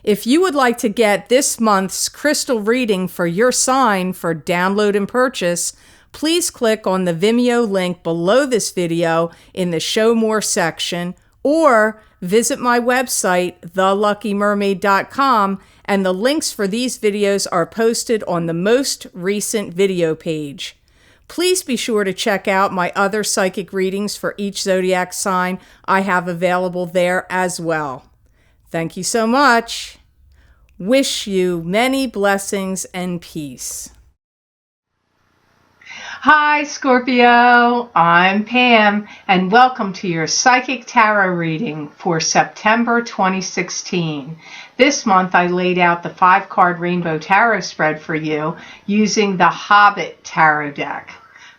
If you would like to get this month's crystal reading for your sign for download and purchase, please click on the Vimeo link below this video in the Show More section, or visit my website, theluckymermaid.com, and the links for these videos are posted on the most recent video page. Please be sure to check out my other psychic readings for each zodiac sign I have available there as well. Thank you so much. Wish you many blessings and peace. Hi Scorpio, I'm Pam, and welcome to your Psychic Tarot reading for September 2016. This month I laid out the 5-card Rainbow Tarot spread for you using the Hobbit Tarot deck.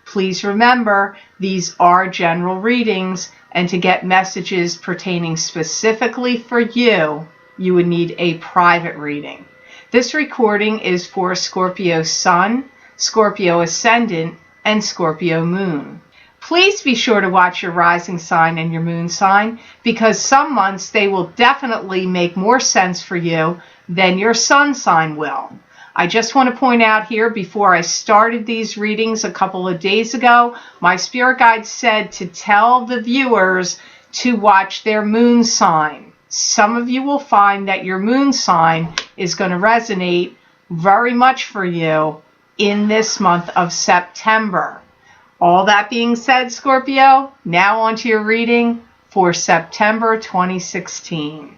Please remember, these are general readings, and to get messages pertaining specifically for you, you would need a private reading. This recording is for Scorpio Sun, Scorpio Ascendant, and Scorpio Moon. Please be sure to watch your rising sign and your moon sign, because some months they will definitely make more sense for you than your sun sign will. I just want to point out here, before I started these readings a couple of days ago, my spirit guide said to tell the viewers to watch their moon sign. Some of you will find that your moon sign is going to resonate very much for you in this month of September. All that being said, Scorpio, now on to your reading for September 2016.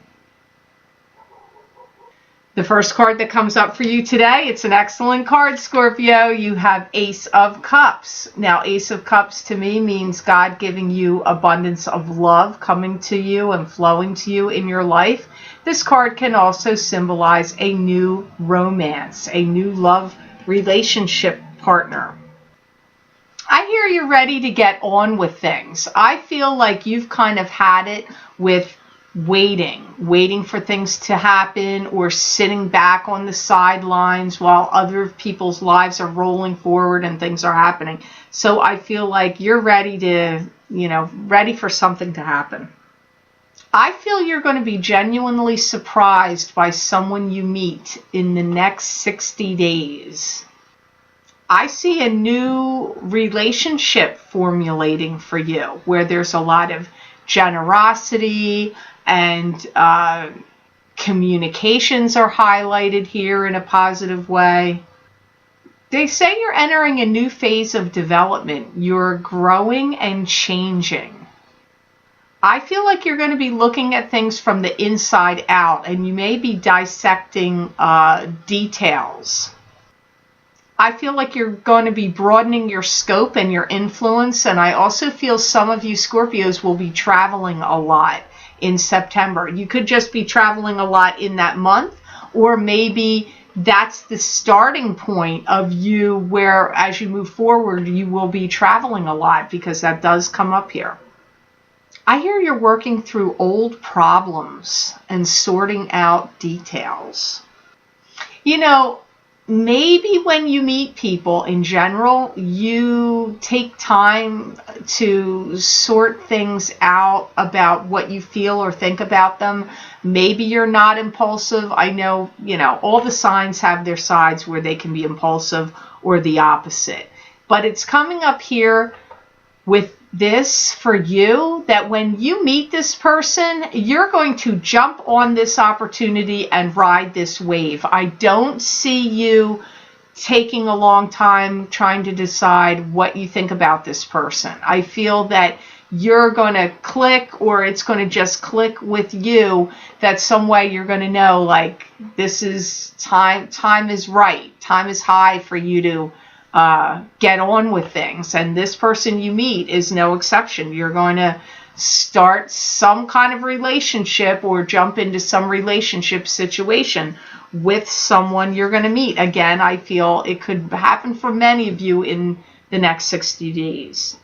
The first card that comes up for you today, it's an excellent card, Scorpio. You have Ace of Cups. Now, Ace of Cups to me means God giving you abundance of love coming to you and flowing to you in your life. This card can also symbolize a new romance, a new love relationship partner. I hear you're ready to get on with things. I feel like you've kind of had it with waiting for things to happen, or sitting back on the sidelines while other people's lives are rolling forward and things are happening. So I feel like you're ready to, ready for something to happen. I feel you're going to be genuinely surprised by someone you meet in the next 60 days. I see a new relationship formulating for you where there's a lot of generosity and communications are highlighted here in a positive way. They say you're entering a new phase of development. You're growing and changing. I feel like you're going to be looking at things from the inside out, and you may be dissecting details. I feel like you're going to be broadening your scope and your influence, and I also feel some of you Scorpios will be traveling a lot in September. You could just be traveling a lot in that month, or maybe that's the starting point of you where as you move forward you will be traveling a lot, because that does come up here. I hear you're working through old problems and sorting out details. Maybe when you meet people in general, you take time to sort things out about what you feel or think about them. Maybe you're not impulsive. I know, all the signs have their sides where they can be impulsive or the opposite. But it's coming up here with this for you, that when you meet this person, you're going to jump on this opportunity and ride this wave. I don't see you taking a long time trying to decide what you think about this person. I feel that you're going to click, or it's going to just click with you, that some way you're going to know, like, this is time is right, time is high for you to get on with things, and this person you meet is no exception. You're going to start some kind of relationship or jump into some relationship situation with someone you're going to meet. Again, I feel it could happen for many of you in the next 60 days.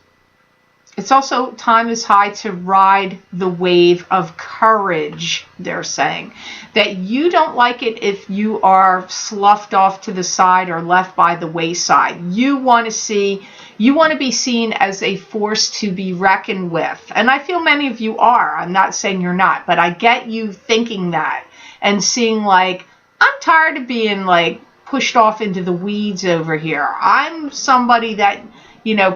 It's also time is high to ride the wave of courage, they're saying. That you don't like it if you are sloughed off to the side or left by the wayside. You want to be seen as a force to be reckoned with. And I feel many of you are. I'm not saying you're not, but I get you thinking that. and seeing like, I'm tired of being like pushed off into the weeds over here. I'm somebody that,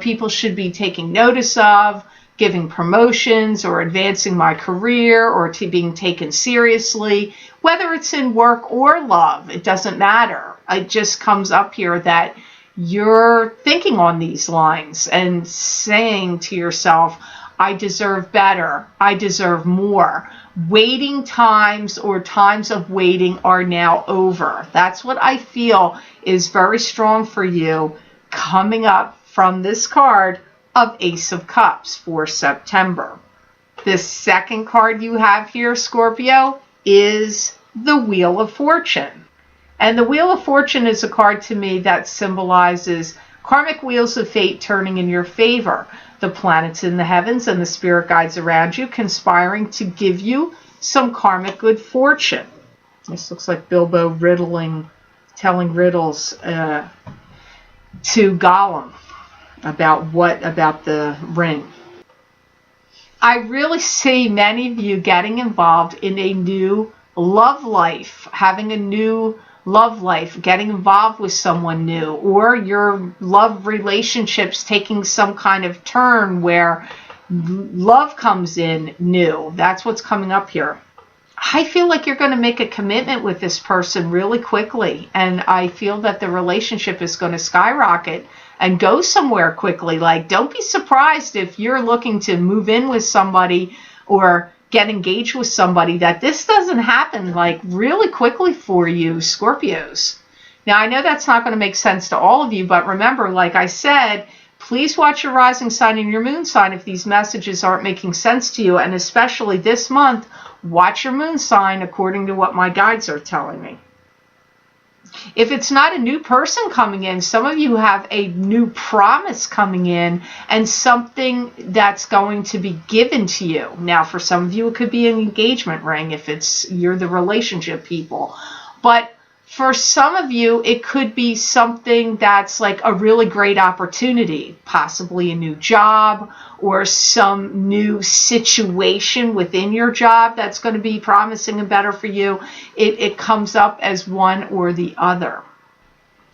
people should be taking notice of, giving promotions or advancing my career or being taken seriously, whether it's in work or love, it doesn't matter. It just comes up here that you're thinking on these lines and saying to yourself, I deserve better. I deserve more. Waiting times or times of waiting are now over. That's what I feel is very strong for you coming up from this card of Ace of Cups for September. The second card you have here, Scorpio, is the Wheel of Fortune. And the Wheel of Fortune is a card to me that symbolizes karmic wheels of fate turning in your favor. The planets in the heavens and the spirit guides around you conspiring to give you some karmic good fortune. This looks like Bilbo telling riddles to Gollum about the ring. I really see many of you getting involved in a new love life, having a new love life, getting involved with someone new, or your love relationships taking some kind of turn where love comes in new. That's what's coming up here. I feel like you're going to make a commitment with this person really quickly, and I feel that the relationship is going to skyrocket and go somewhere quickly. Like, don't be surprised if you're looking to move in with somebody or get engaged with somebody that this doesn't happen like really quickly for you, Scorpios. Now, I know that's not going to make sense to all of you, but remember, like I said, please watch your rising sign and your moon sign if these messages aren't making sense to you. And especially this month, watch your moon sign according to what my guides are telling me. If it's not a new person coming in, some of you have a new promise coming in and something that's going to be given to you. Now, for some of you, it could be an engagement ring if you're the relationship people. But for some of you, it could be something that's like a really great opportunity, possibly a new job or some new situation within your job that's going to be promising and better for you. It comes up as one or the other.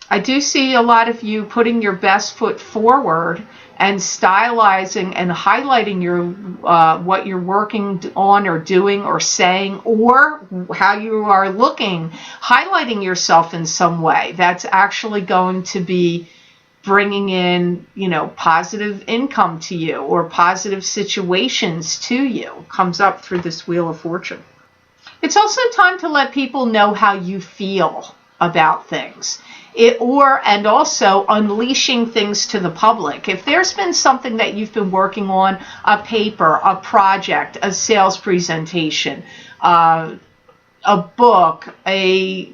I do see a lot of you putting your best foot forward and stylizing and highlighting your what you're working on or doing or saying, or how you are looking, highlighting yourself in some way. That's actually going to be bringing in, positive income to you or positive situations to you. Comes up through this Wheel of Fortune. It's also time to let people know how you feel about things. And also unleashing things to the public. If there's been something that you've been working on, a paper, a project, a sales presentation, a book, a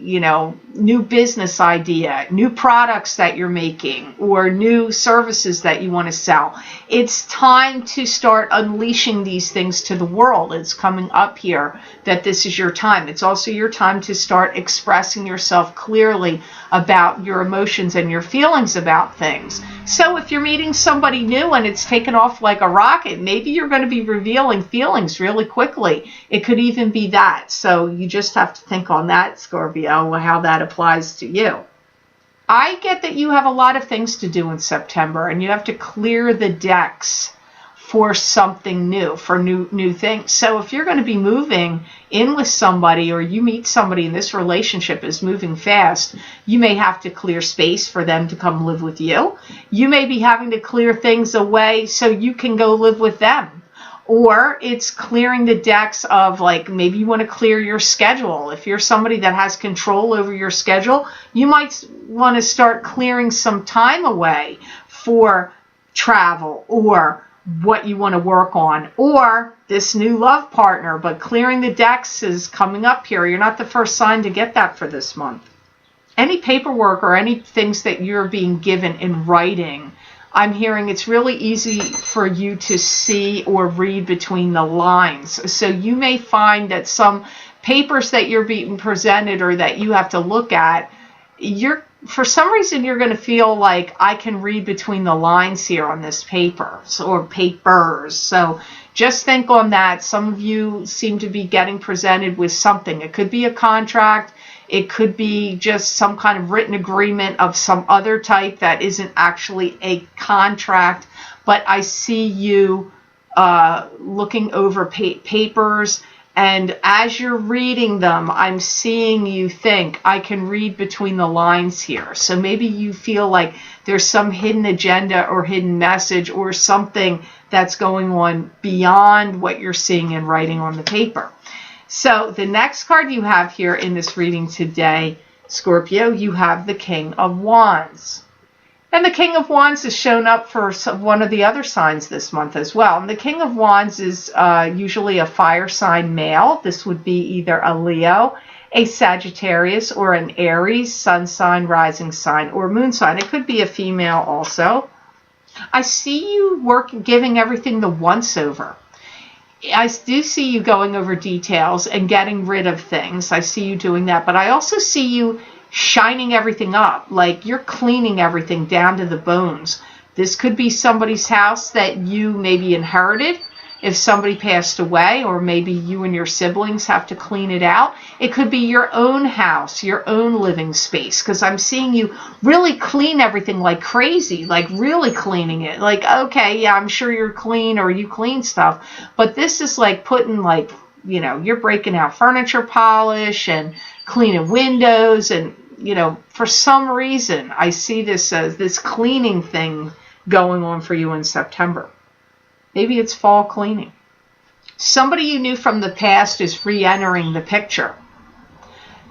new business idea, new products that you're making, or new services that you want to sell, it's time to start unleashing these things to the world. It's coming up here that this is your time. It's also your time to start expressing yourself clearly about your emotions and your feelings about things. So if you're meeting somebody new and it's taken off like a rocket, maybe you're going to be revealing feelings really quickly. It could even be that. So you just have to think on that, Scorpio, how that applies to you. I get that you have a lot of things to do in September and you have to clear the decks for something new, for new things. So if you're going to be moving in with somebody or you meet somebody and this relationship is moving fast, you may have to clear space for them to come live with you. You may be having to clear things away so you can go live with them. Or it's clearing the decks of, like, maybe you want to clear your schedule. If you're somebody that has control over your schedule, you might want to start clearing some time away for travel or what you want to work on, or this new love partner. But clearing the decks is coming up here. You're not the first sign to get that for this month. Any paperwork or any things that you're being given in writing, I'm hearing it's really easy for you to see or read between the lines. So you may find that some papers that you're being presented or that you have to look at, you're for some reason you're going to feel like I can read between the lines here on this paper or papers. So just think on that. Some of you seem to be getting presented with something. It could be a contract. It could be just some kind of written agreement of some other type that isn't actually a contract. But I see you looking over papers. And as you're reading them, I'm seeing you think, I can read between the lines here. So maybe you feel like there's some hidden agenda or hidden message or something that's going on beyond what you're seeing and writing on the paper. So the next card you have here in this reading today, Scorpio, you have the King of Wands. And the King of Wands has shown up for one of the other signs this month as well. And the King of Wands is usually a fire sign male. This would be either a Leo, a Sagittarius, or an Aries, sun sign, rising sign, or moon sign. It could be a female also. I see you giving everything the once over. I do see you going over details and getting rid of things. I see you doing that. But I also see you shining everything up, like you're cleaning everything down to the bones. This could be somebody's house that you maybe inherited if somebody passed away, or maybe you and your siblings have to clean it out. It could be your own house, your own living space, because I'm seeing you really clean everything like crazy, like really cleaning it. Like, okay, yeah, I'm sure you're clean or you clean stuff, but this is like putting like, you know, you're breaking out furniture polish and cleaning windows, and you know, for some reason I see this this cleaning thing going on for you in September. Maybe it's fall cleaning. Somebody you knew from the past is re-entering the picture.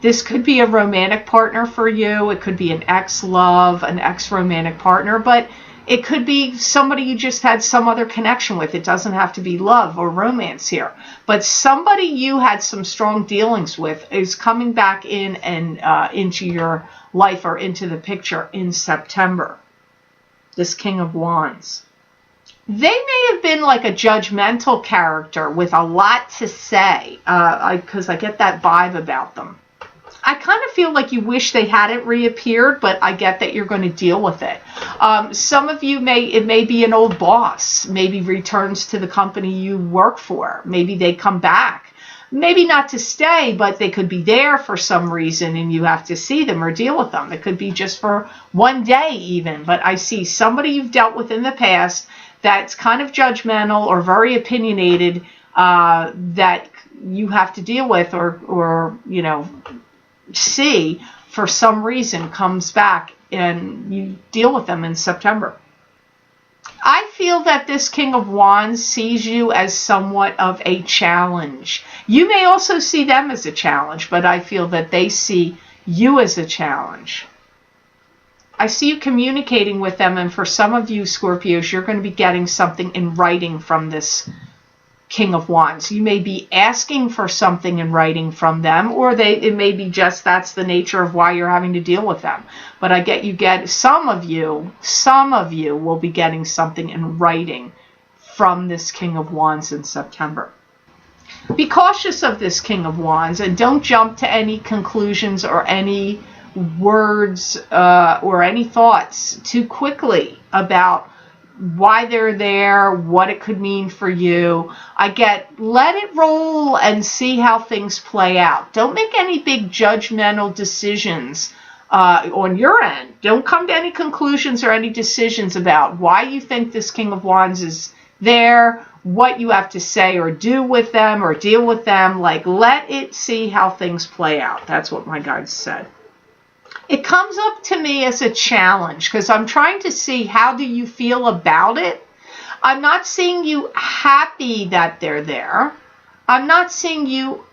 This could be a romantic partner for you. It could be an ex-love, an ex-romantic partner, but it could be somebody you just had some other connection with. It doesn't have to be love or romance here. But somebody you had some strong dealings with is coming back in and into your life or into the picture in September. This King of Wands. They may have been like a judgmental character with a lot to say, because I get that vibe about them. I kind of feel like you wish they hadn't reappeared, but I get that you're going to deal with it. Some of you it may be an old boss, maybe returns to the company you work for. Maybe they come back. Maybe not to stay, but they could be there for some reason and you have to see them or deal with them. It could be just for one day even, but I see somebody you've dealt with in the past that's kind of judgmental or very opinionated that you have to deal with or you know, see for some reason comes back and you deal with them in September. I feel that this King of Wands sees you as somewhat of a challenge. You may also see them as a challenge, but I feel that they see you as a challenge. I see you communicating with them, and for some of you Scorpios, you're going to be getting something in writing from this King of Wands. You may be asking for something in writing from them, or it may be just that's the nature of why you're having to deal with them. But I get some of you will be getting something in writing from this King of Wands in September. Be cautious of this King of Wands and don't jump to any conclusions or any words or any thoughts too quickly about why they're there, what it could mean for you. Let it roll and see how things play out. Don't make any big judgmental decisions on your end. Don't come to any conclusions or any decisions about why you think this King of Wands is there, what you have to say or do with them or deal with them. Like, let it see how things play out. That's what my guides said. It comes up to me as a challenge because I'm trying to see how do you feel about it. I'm not seeing you happy that they're there. I'm not seeing you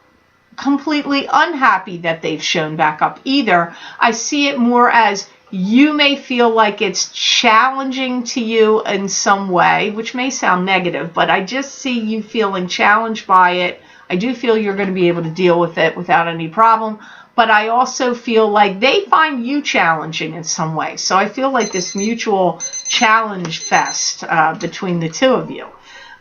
completely unhappy that they've shown back up either. I see it more as you may feel like it's challenging to you in some way, which may sound negative, but I just see you feeling challenged by it. I do feel you're going to be able to deal with it without any problem. But I also feel like they find you challenging in some way. So I feel like this mutual challenge fest between the two of you.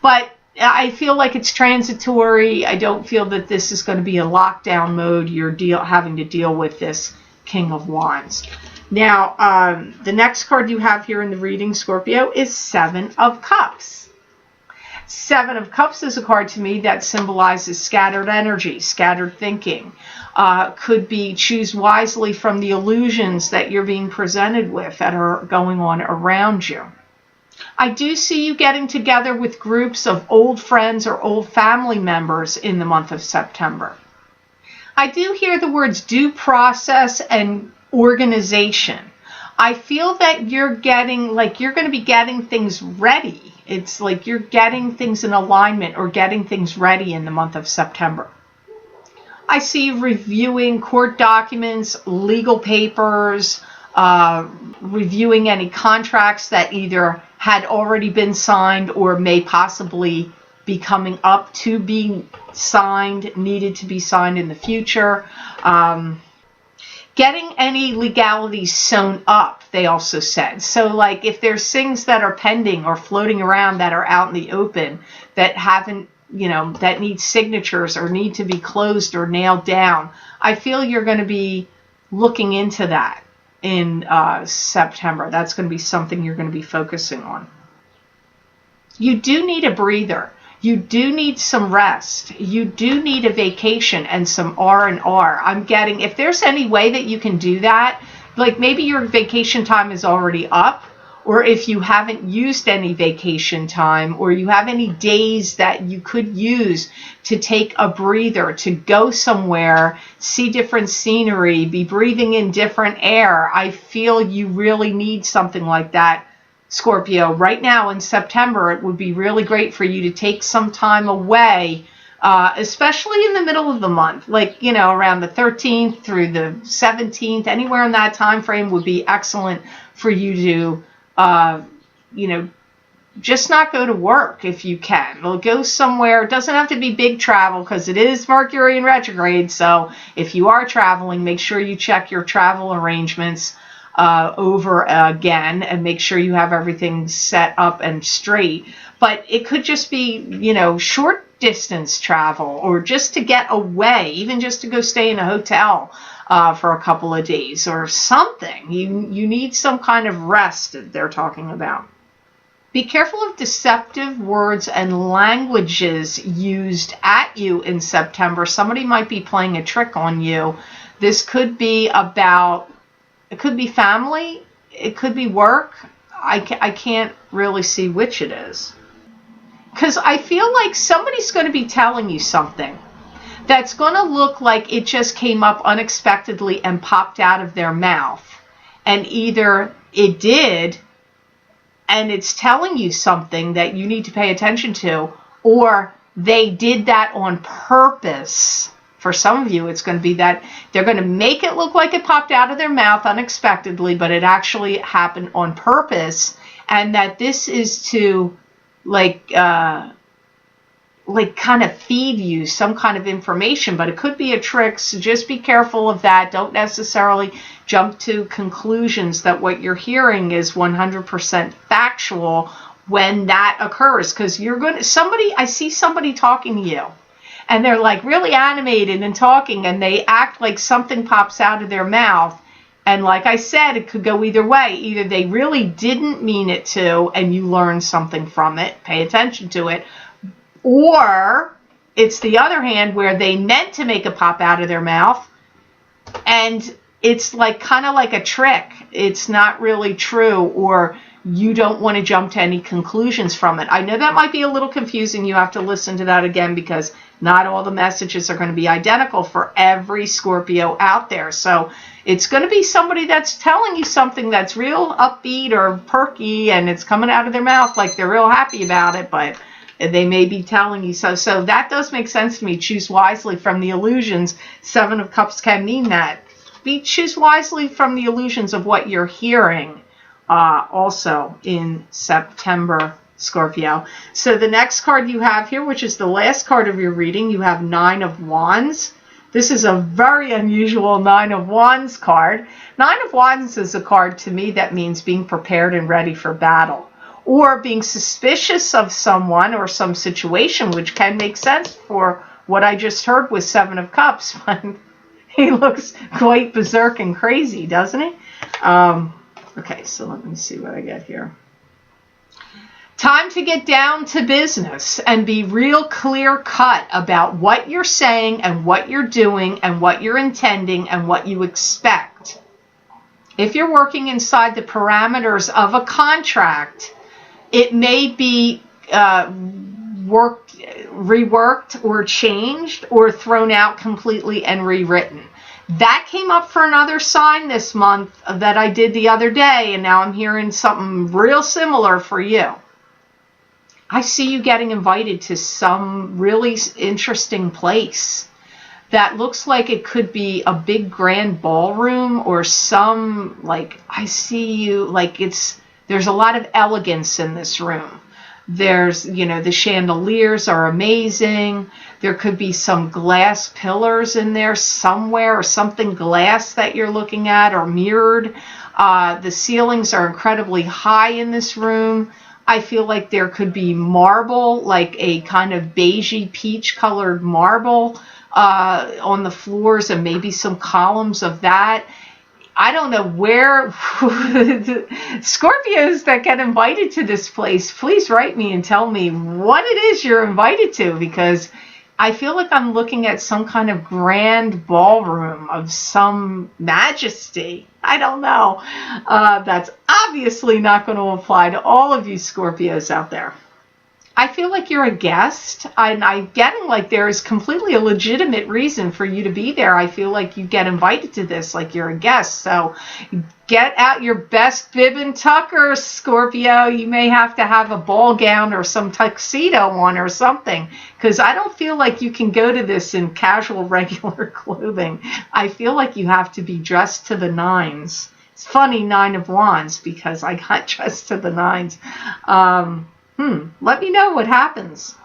But I feel like it's transitory. I don't feel that this is going to be a lockdown mode. You're having to deal with this King of Wands. Now, the next card you have here in the reading, Scorpio, is Seven of Cups. Seven of Cups is a card to me that symbolizes scattered energy, scattered thinking. Could be choose wisely from the illusions that you're being presented with that are going on around you. I do see you getting together with groups of old friends or old family members in the month of September. I do hear the words due process and organization. I feel that you're getting, like you're going to be getting things ready. It's like you're getting things in alignment or getting things ready in the month of September. I see you reviewing court documents, legal papers, reviewing any contracts that either had already been signed or may possibly be coming up to be signed, needed to be signed in the future. Getting any legalities sewn up, they also said. So like if there's things that are pending or floating around that are out in the open that haven't, that need signatures or need to be closed or nailed down, I feel you're going to be looking into that in September. That's going to be something you're going to be focusing on. You do need a breather. You do need some rest. You do need a vacation and some R&R. I'm getting, if there's any way that you can do that, like maybe your vacation time is already up, or if you haven't used any vacation time, or you have any days that you could use to take a breather, to go somewhere, see different scenery, be breathing in different air. I feel you really need something like that, Scorpio. Right now in September, it would be really great for you to take some time away, especially in the middle of the month, like, around the 13th through the 17th, anywhere in that time frame would be excellent for you to, just not go to work if you can. Or go somewhere. It doesn't have to be big travel because it is Mercury in retrograde. So if you are traveling, make sure you check your travel arrangements over again and make sure you have everything set up and straight. But it could just be, short distance travel or just to get away, even just to go stay in a hotel for a couple of days or something. You need some kind of rest that they're talking about. Be careful of deceptive words and languages used at you in September. Somebody might be playing a trick on you. This could be about, it could be family, it could be work. I can't really see which it is. Because I feel like somebody's going to be telling you something that's going to look like it just came up unexpectedly and popped out of their mouth. And either it did, and it's telling you something that you need to pay attention to, or they did that on purpose. For some of you, it's going to be that they're going to make it look like it popped out of their mouth unexpectedly, but it actually happened on purpose, and that this is to kind of feed you some kind of information, but it could be a trick, so just be careful of that. Don't necessarily jump to conclusions that what you're hearing is 100% factual when that occurs, because I see somebody talking to you, and they're like really animated and talking, and they act like something pops out of their mouth. And like I said, it could go either way. Either they really didn't mean it to, and you learn something from it, pay attention to it, or it's the other hand where they meant to make a pop out of their mouth, and it's like kind of like a trick. It's not really true, or you don't want to jump to any conclusions from it. I know that might be a little confusing. You have to listen to that again because not all the messages are going to be identical for every Scorpio out there. So it's going to be somebody that's telling you something that's real upbeat or perky, and it's coming out of their mouth like they're real happy about it, but they may be telling you so. So that does make sense to me. Choose wisely from the illusions. Seven of Cups can mean that. Choose wisely from the illusions of what you're hearing also in September, Scorpio. So the next card you have here, which is the last card of your reading, you have Nine of Wands. This is a very unusual Nine of Wands card. Nine of Wands is a card to me that means being prepared and ready for battle, or being suspicious of someone or some situation, which can make sense for what I just heard with Seven of Cups. He looks quite berserk and crazy, doesn't he? Okay, so let me see what I get here. Time to get down to business and be real clear cut about what you're saying and what you're doing and what you're intending and what you expect. If you're working inside the parameters of a contract, it may be reworked or changed or thrown out completely and rewritten. That came up for another sign this month that I did the other day, and now I'm hearing something real similar for you. I see you getting invited to some really interesting place that looks like it could be a big grand ballroom or some, like, I see you, like, there's a lot of elegance in this room. There's, the chandeliers are amazing. There could be some glass pillars in there somewhere or something glass that you're looking at or mirrored. The ceilings are incredibly high in this room. I feel like there could be marble, like a kind of beigey peach colored marble on the floors and maybe some columns of that. I don't know where Scorpios that get invited to this place, please write me and tell me what it is you're invited to, because I feel like I'm looking at some kind of grand ballroom of some majesty. I don't know. That's obviously not going to apply to all of you Scorpios out there. I feel like you're a guest, and I'm getting like there is completely a legitimate reason for you to be there. I feel like you get invited to this like you're a guest. So get out your best bib and tucker, Scorpio. You may have to have a ball gown or some tuxedo on or something, because I don't feel like you can go to this in casual, regular clothing. I feel like you have to be dressed to the nines. It's funny, 9 of Wands, because I got dressed to the nines. Let me know what happens.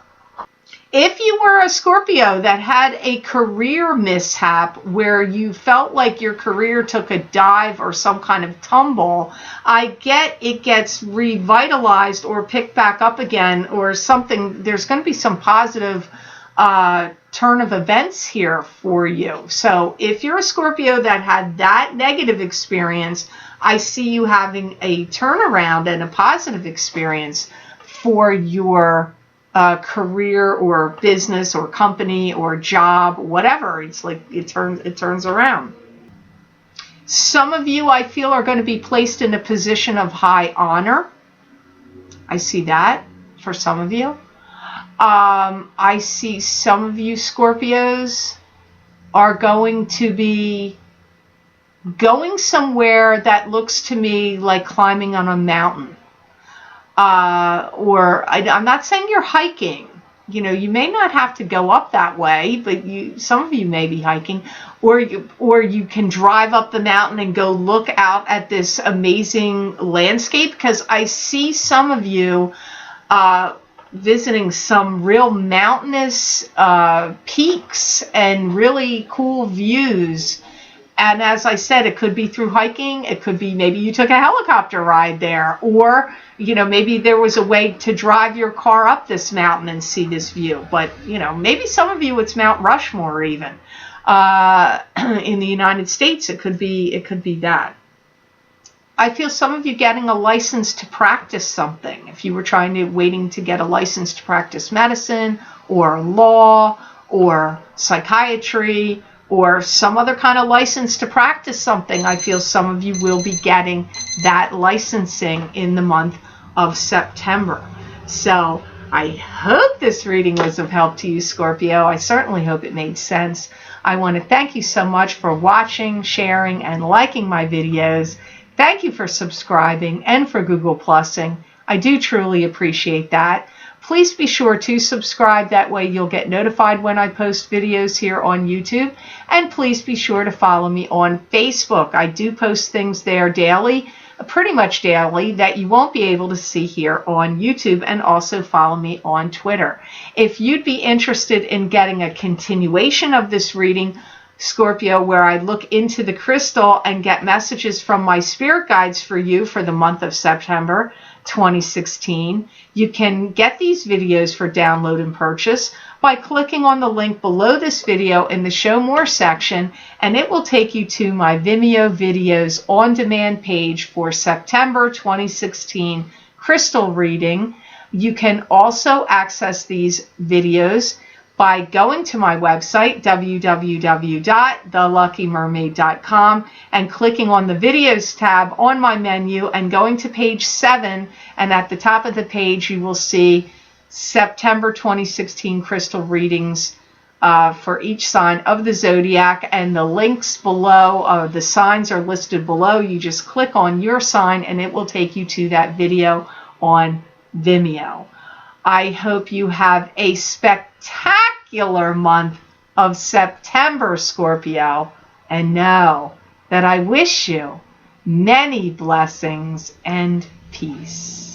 If you were a Scorpio that had a career mishap where you felt like your career took a dive or some kind of tumble, I get it gets revitalized or picked back up again or something. There's going to be some positive turn of events here for you. So if you're a Scorpio that had that negative experience, I see you having a turnaround and a positive experience for your career or business or company or job, whatever. It's like it turns around. Some of you, I feel, are going to be placed in a position of high honor. I see that for some of you. I see some of you Scorpios are going to be going somewhere that looks to me like climbing on a mountain. I'm not saying you're hiking. You may not have to go up that way, but some of you may be hiking, or you can drive up the mountain and go look out at this amazing landscape, because I see some of you visiting some real mountainous peaks and really cool views. And as I said, it could be through hiking. It could be maybe you took a helicopter ride there, or maybe there was a way to drive your car up this mountain and see this view. But maybe some of you it's Mount Rushmore even. In the United States, it could be that. I feel some of you getting a license to practice something. If you were waiting to get a license to practice medicine or law or psychiatry or some other kind of license to practice something, I feel some of you will be getting that licensing in the month of September. So I hope this reading was of help to you, Scorpio. I certainly hope it made sense. I want to thank you so much for watching, sharing, and liking my videos. Thank you for subscribing and for Google Plusing. I do truly appreciate that. Please be sure to subscribe. That way you'll get notified when I post videos here on YouTube. And please be sure to follow me on Facebook. I do post things there daily, pretty much daily, that you won't be able to see here on YouTube, and also follow me on Twitter. If you'd be interested in getting a continuation of this reading, Scorpio, where I look into the crystal and get messages from my spirit guides for you for the month of September 2016. You can get these videos for download and purchase by clicking on the link below this video in the Show More section, and it will take you to my Vimeo videos on demand page for September 2016 crystal reading. You can also access these videos by going to my website, www.theluckymermaid.com, and clicking on the Videos tab on my menu and going to page 7, and at the top of the page you will see September 2016 crystal readings for each sign of the zodiac, and the links below, the signs are listed below. You just click on your sign and it will take you to that video on Vimeo. I hope you have a spectacular month of September, Scorpio, and know that I wish you many blessings and peace.